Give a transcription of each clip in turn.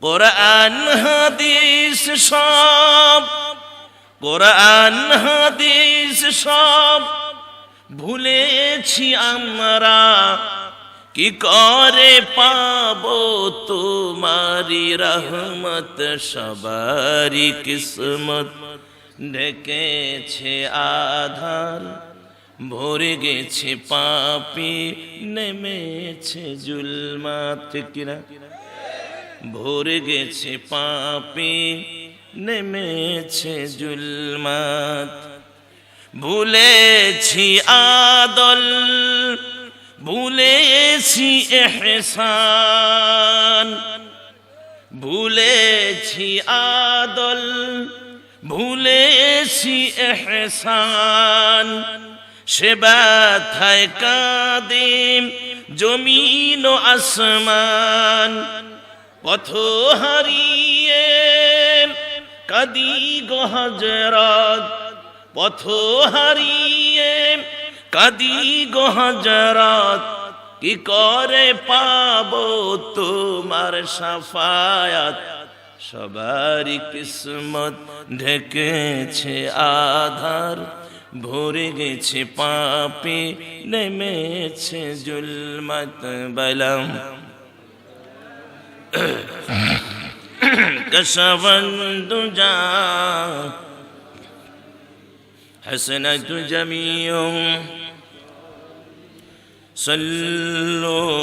কোরআন হাদিস সব, কোরআন হাদিস সব ভুলেছি আমরা, কি করে পাবো তোমারি রহমত। সবারি কিসমত ঢেকেছে আধার, ভরে গেছে পাপি, নেমেছে জুলমাত। কিনা ভরে গেছে পাপি, নেমেছে জুলমাত। ভুলেছি আদল, ভুলেছি ইহসান, ভুলেছি আদল, ভুলেছি ইহসান। সে ব্যথায় কাঁদিম জমিন ও আসমান, পথ হারিয়ে কাঁদি গো হযরত, পথ হারিয়ে কাঁদি গো হযরত। কি করে পাবো তোমার শাফায়াত। সবারই কিসমত ঢেকেছে আধার, ভরে গেছে পাপে, নেমেছে জুলমত। বলম কশফন দুজা حسنت جميعهم صلوا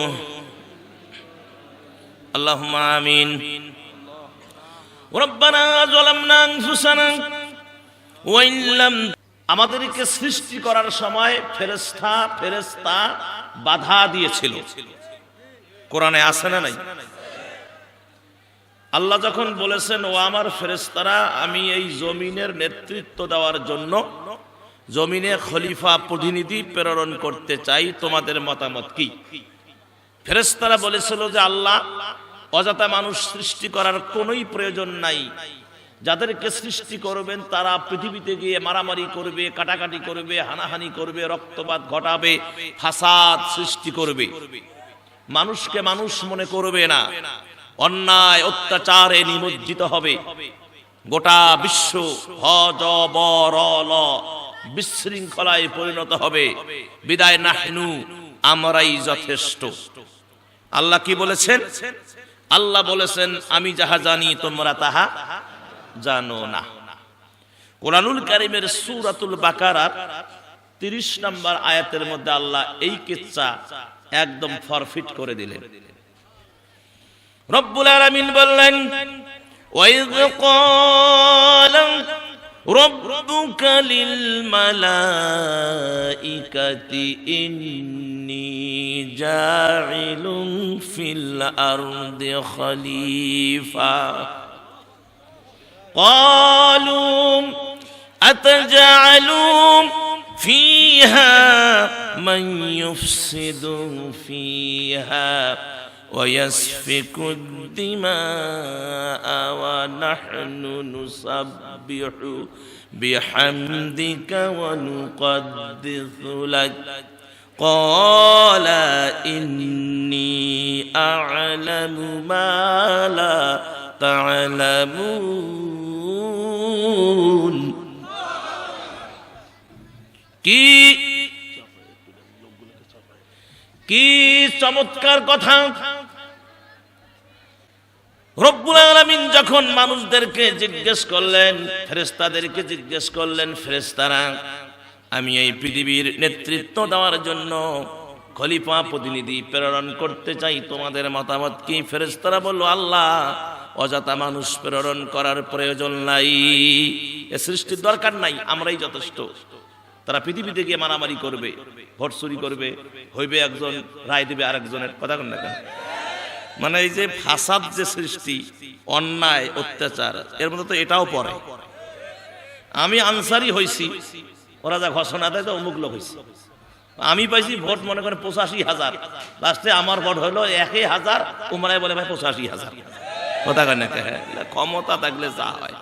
اللهم آمين ربنا ظلمنا أنفسنا وإن لم আমাদেরকে সৃষ্টি করার সময় ফেরেশতা বাধা দিয়েছিল। কোরআনে আছে না নাই? আল্লাহ যখন বলেছেন, ও আমার ফেরেশতারা, আমি এই জমিনের নেতৃত্ব দেওয়ার জন্য জমিনে খলিফা প্রতিনিধি প্রেরণ করতে চাই, তোমাদের মতামত কি? ফেরেশতারা বলেছিল যে আল্লাহ, অযথা মানুষ সৃষ্টি করার কোনোই প্রয়োজন নাই। যাদেরকে সৃষ্টি করবেন তারা পৃথিবীতে গিয়ে মারামারি করবে, কাটাকাটি করবে, হানাহানি করবে, রক্তপাত ঘটাবে, ফাসাদ সৃষ্টি করবে। মানুষকে মানুষ মনে করবে না, অন্যায় অত্যাচারে নিমজ্জিত হবে। গোটা বিশ্ব হযবরল বিশৃঙ্খলায় পরিণত হবে। বিদায় নাহনু, আমরাই যথেষ্ট। আল্লাহ কি বলেছেন? আল্লাহ বলেছেন, আমি যাহা জানি তোমরা তাহা জানো না। কোরআনুল কারীমের সূরাতুল বাকারার 30 নম্বর আয়াতের মধ্যে আল্লাহ এই কিচ্ছা একদম ফরফিট করে দিলেন। রব্বুল আলামিন বললেন, ওয়াইয ক্বালা রাব্বুকা লিল মালাইকাতি ইন্নী জাইলুন ফিল আরদি খলিফা ক্বালু আতাজআলু ফিহা মান ইউফসিদু ফিহা ويسفك الدماء ونحن نسبح بحمدك ونقدس لك قال إني أعلم ما لا تعلمون কি চমৎকার কথা! রব্বুল আলামিন যখন মানুষদেরকে জিজ্ঞেস করলেন, ফেরেশতাদেরকে জিজ্ঞেস করলেন, ফেরেশতারা, আমি এই পৃথিবীর নেতৃত্ব দেওয়ার জন্য খলিফা প্রতিনিধি প্রেরণ করতে চাই, তোমাদের মতামত কি? ফেরেশতারা বলল, আল্লাহ, অযথা মানুষ প্রেরণ করার প্রয়োজন নাই, এ সৃষ্টির দরকার নাই, আমরাই যথেষ্ট। তারা পৃথিবীতে গিয়ে মারামারি করবে, ভোট চুরি করবে, হইবে একজন, রায় দেবে আরেকজনের। কথা কন না কেন? মানে এই যে ফাসাদ যে সৃষ্টি, অন্যায় অত্যাচার, এর মধ্যে তো এটাও পড়ে। আমি আনসারি হইছি, ওরা যা ঘোষণা দেয় তো অমুক লোক হইছে। আমি পাইছি ভোট মনে করেন 85,000, লাস্টে আমার ভোট হলো 1,000, উমরায় বলে ভাই 85,000। কথা কন না? ক্ষমতা থাকলে যা হয়।